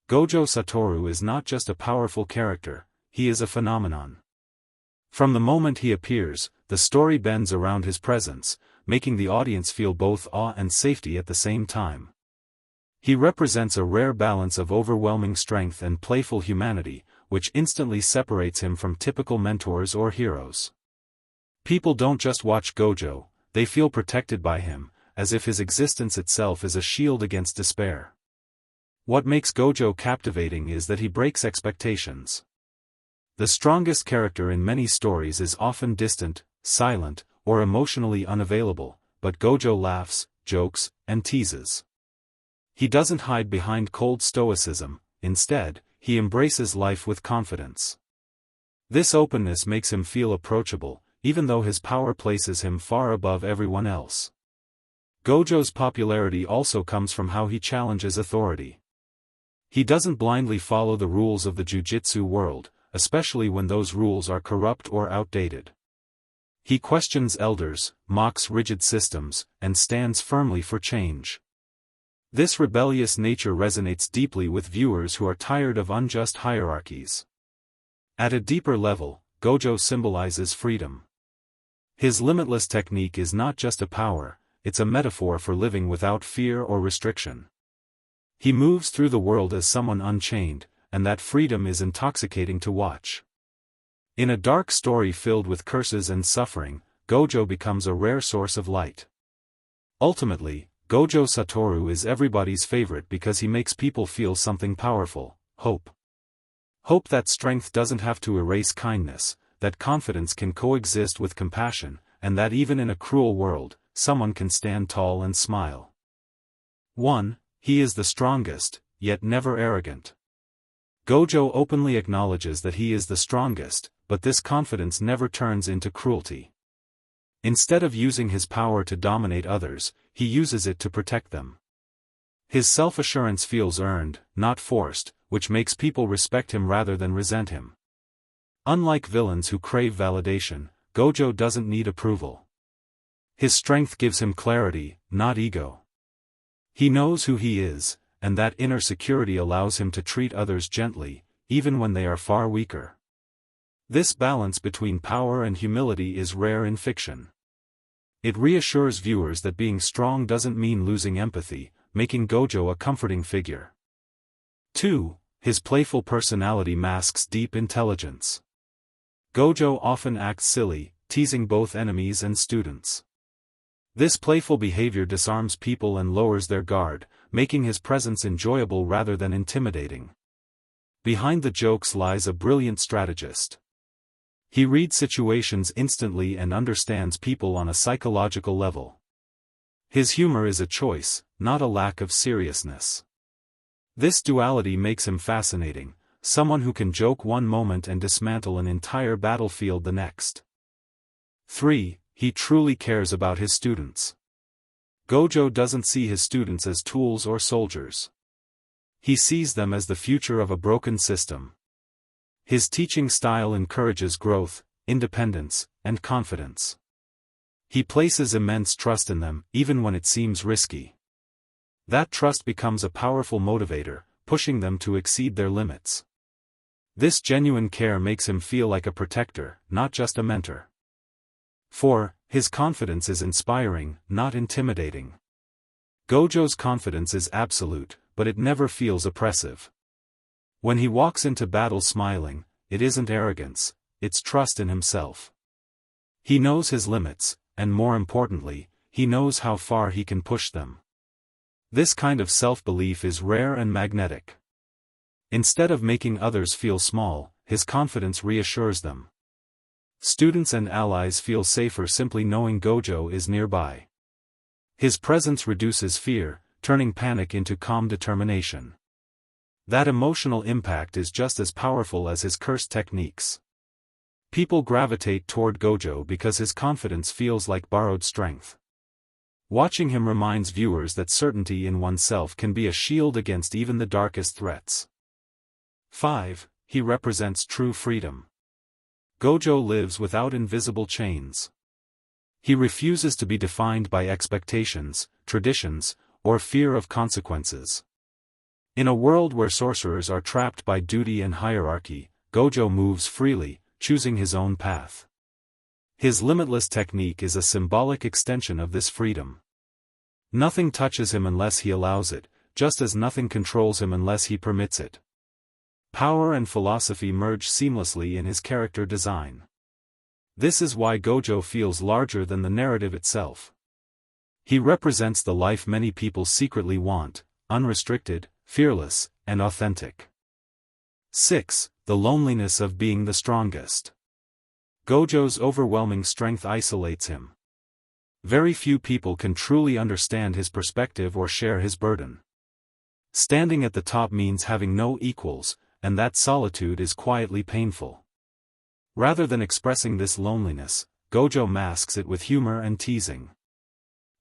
Gojo Satoru is not just a powerful character, he is a phenomenon. From the moment he appears, the story bends around his presence, making the audience feel both awe and safety at the same time. He represents a rare balance of overwhelming strength and playful humanity, which instantly separates him from typical mentors or heroes. People don't just watch Gojo, they feel protected by him, as if his existence itself is a shield against despair. What makes Gojo captivating is that he breaks expectations. The strongest character in many stories is often distant, silent, or emotionally unavailable, but Gojo laughs, jokes, and teases. He doesn't hide behind cold stoicism, instead, he embraces life with confidence. This openness makes him feel approachable, even though his power places him far above everyone else. Gojo's popularity also comes from how he challenges authority. He doesn't blindly follow the rules of the jujutsu world, especially when those rules are corrupt or outdated. He questions elders, mocks rigid systems, and stands firmly for change. This rebellious nature resonates deeply with viewers who are tired of unjust hierarchies. At a deeper level, Gojo symbolizes freedom. His limitless technique is not just a power, it's a metaphor for living without fear or restriction. He moves through the world as someone unchained, and that freedom is intoxicating to watch. In a dark story filled with curses and suffering, Gojo becomes a rare source of light. Ultimately, Gojo Satoru is everybody's favorite because he makes people feel something powerful: hope. Hope that strength doesn't have to erase kindness, that confidence can coexist with compassion, and that even in a cruel world, someone can stand tall and smile. 1. He is the strongest, yet never arrogant. Gojo openly acknowledges that he is the strongest, but this confidence never turns into cruelty. Instead of using his power to dominate others, he uses it to protect them. His self-assurance feels earned, not forced, which makes people respect him rather than resent him. Unlike villains who crave validation, Gojo doesn't need approval. His strength gives him clarity, not ego. He knows who he is, and that inner security allows him to treat others gently, even when they are far weaker. This balance between power and humility is rare in fiction. It reassures viewers that being strong doesn't mean losing empathy, making Gojo a comforting figure. 2. His playful personality masks deep intelligence. Gojo often acts silly, teasing both enemies and students. This playful behavior disarms people and lowers their guard, making his presence enjoyable rather than intimidating. Behind the jokes lies a brilliant strategist. He reads situations instantly and understands people on a psychological level. His humor is a choice, not a lack of seriousness. This duality makes him fascinating, someone who can joke one moment and dismantle an entire battlefield the next. 3. He truly cares about his students. Gojo doesn't see his students as tools or soldiers. He sees them as the future of a broken system. His teaching style encourages growth, independence, and confidence. He places immense trust in them, even when it seems risky. That trust becomes a powerful motivator, pushing them to exceed their limits. This genuine care makes him feel like a protector, not just a mentor. 4. His confidence is inspiring, not intimidating. Gojo's confidence is absolute, but it never feels oppressive. When he walks into battle smiling, it isn't arrogance, it's trust in himself. He knows his limits, and more importantly, he knows how far he can push them. This kind of self-belief is rare and magnetic. Instead of making others feel small, his confidence reassures them. Students and allies feel safer simply knowing Gojo is nearby. His presence reduces fear, turning panic into calm determination. That emotional impact is just as powerful as his curse techniques. People gravitate toward Gojo because his confidence feels like borrowed strength. Watching him reminds viewers that certainty in oneself can be a shield against even the darkest threats. 5. He represents true freedom. Gojo lives without invisible chains. He refuses to be defined by expectations, traditions, or fear of consequences. In a world where sorcerers are trapped by duty and hierarchy, Gojo moves freely, choosing his own path. His limitless technique is a symbolic extension of this freedom. Nothing touches him unless he allows it, just as nothing controls him unless he permits it. Power and philosophy merge seamlessly in his character design. This is why Gojo feels larger than the narrative itself. He represents the life many people secretly want, unrestricted, fearless, and authentic. 6. The loneliness of being the strongest. Gojo's overwhelming strength isolates him. Very few people can truly understand his perspective or share his burden. Standing at the top means having no equals, and that solitude is quietly painful. Rather than expressing this loneliness, Gojo masks it with humor and teasing.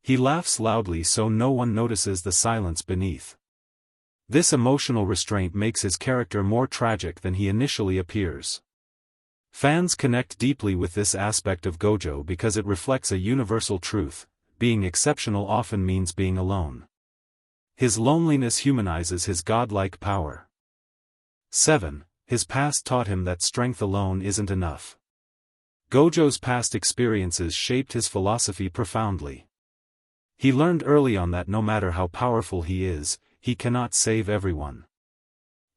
He laughs loudly so no one notices the silence beneath. This emotional restraint makes his character more tragic than he initially appears. Fans connect deeply with this aspect of Gojo because it reflects a universal truth: being exceptional often means being alone. His loneliness humanizes his godlike power. 7. His past taught him that strength alone isn't enough. Gojo's past experiences shaped his philosophy profoundly. He learned early on that no matter how powerful he is, he cannot save everyone.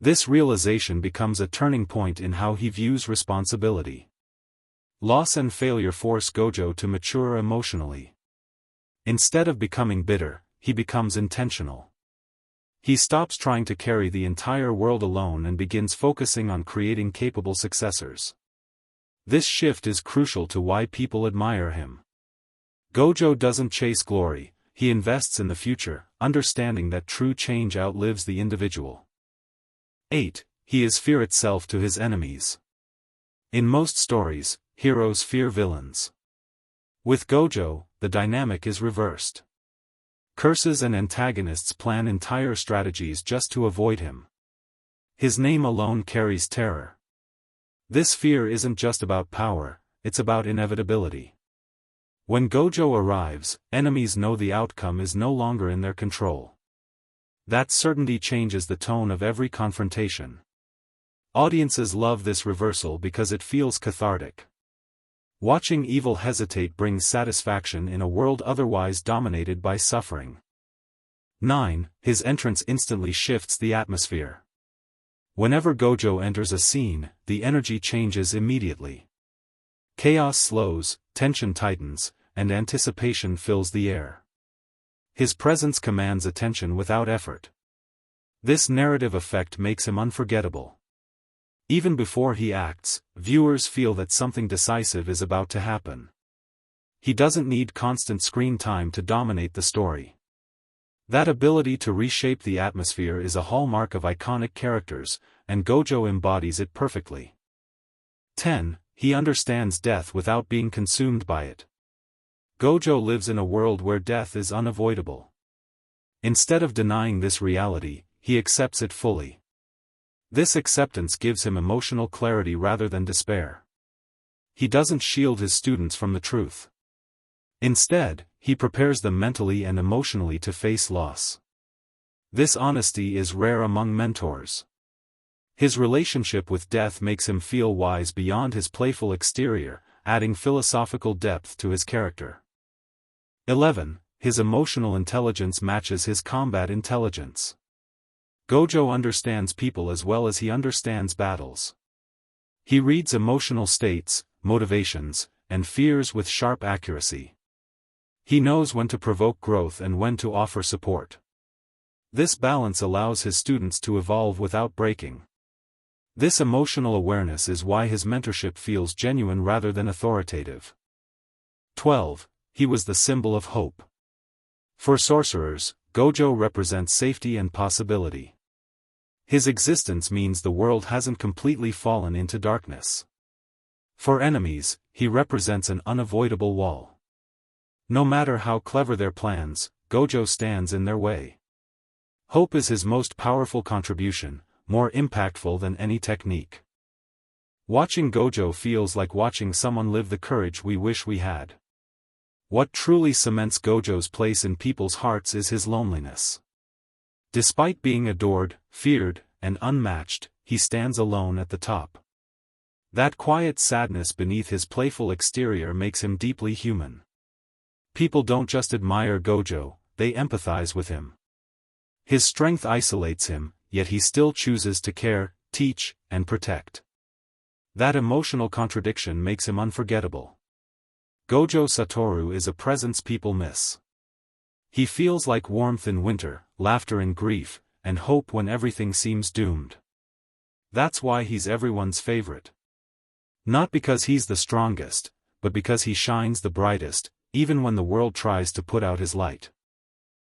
This realization becomes a turning point in how he views responsibility. Loss and failure force Gojo to mature emotionally. Instead of becoming bitter, he becomes intentional. He stops trying to carry the entire world alone and begins focusing on creating capable successors. This shift is crucial to why people admire him. Gojo doesn't chase glory, he invests in the future, understanding that true change outlives the individual. 8. He is fear itself to his enemies. In most stories, heroes fear villains. With Gojo, the dynamic is reversed. Curses and antagonists plan entire strategies just to avoid him. His name alone carries terror. This fear isn't just about power, it's about inevitability. When Gojo arrives, enemies know the outcome is no longer in their control. That certainty changes the tone of every confrontation. Audiences love this reversal because it feels cathartic. Watching evil hesitate brings satisfaction in a world otherwise dominated by suffering. 9. His entrance instantly shifts the atmosphere. Whenever Gojo enters a scene, the energy changes immediately. Chaos slows, tension tightens, and anticipation fills the air. His presence commands attention without effort. This narrative effect makes him unforgettable. Even before he acts, viewers feel that something decisive is about to happen. He doesn't need constant screen time to dominate the story. That ability to reshape the atmosphere is a hallmark of iconic characters, and Gojo embodies it perfectly. 10. He understands death without being consumed by it. Gojo lives in a world where death is unavoidable. Instead of denying this reality, he accepts it fully. This acceptance gives him emotional clarity rather than despair. He doesn't shield his students from the truth. Instead, he prepares them mentally and emotionally to face loss. This honesty is rare among mentors. His relationship with death makes him feel wise beyond his playful exterior, adding philosophical depth to his character. 11. His emotional intelligence matches his combat intelligence. Gojo understands people as well as he understands battles. He reads emotional states, motivations, and fears with sharp accuracy. He knows when to provoke growth and when to offer support. This balance allows his students to evolve without breaking. This emotional awareness is why his mentorship feels genuine rather than authoritative. 12. He was the symbol of hope. For sorcerers, Gojo represents safety and possibility. His existence means the world hasn't completely fallen into darkness. For enemies, he represents an unavoidable wall. No matter how clever their plans, Gojo stands in their way. Hope is his most powerful contribution, more impactful than any technique. Watching Gojo feels like watching someone live the courage we wish we had. What truly cements Gojo's place in people's hearts is his loneliness. Despite being adored, feared, and unmatched, he stands alone at the top. That quiet sadness beneath his playful exterior makes him deeply human. People don't just admire Gojo, they empathize with him. His strength isolates him, yet he still chooses to care, teach, and protect. That emotional contradiction makes him unforgettable. Gojo Satoru is a presence people miss. He feels like warmth in winter, laughter in grief, and hope when everything seems doomed. That's why he's everyone's favorite. Not because he's the strongest, but because he shines the brightest, even when the world tries to put out his light.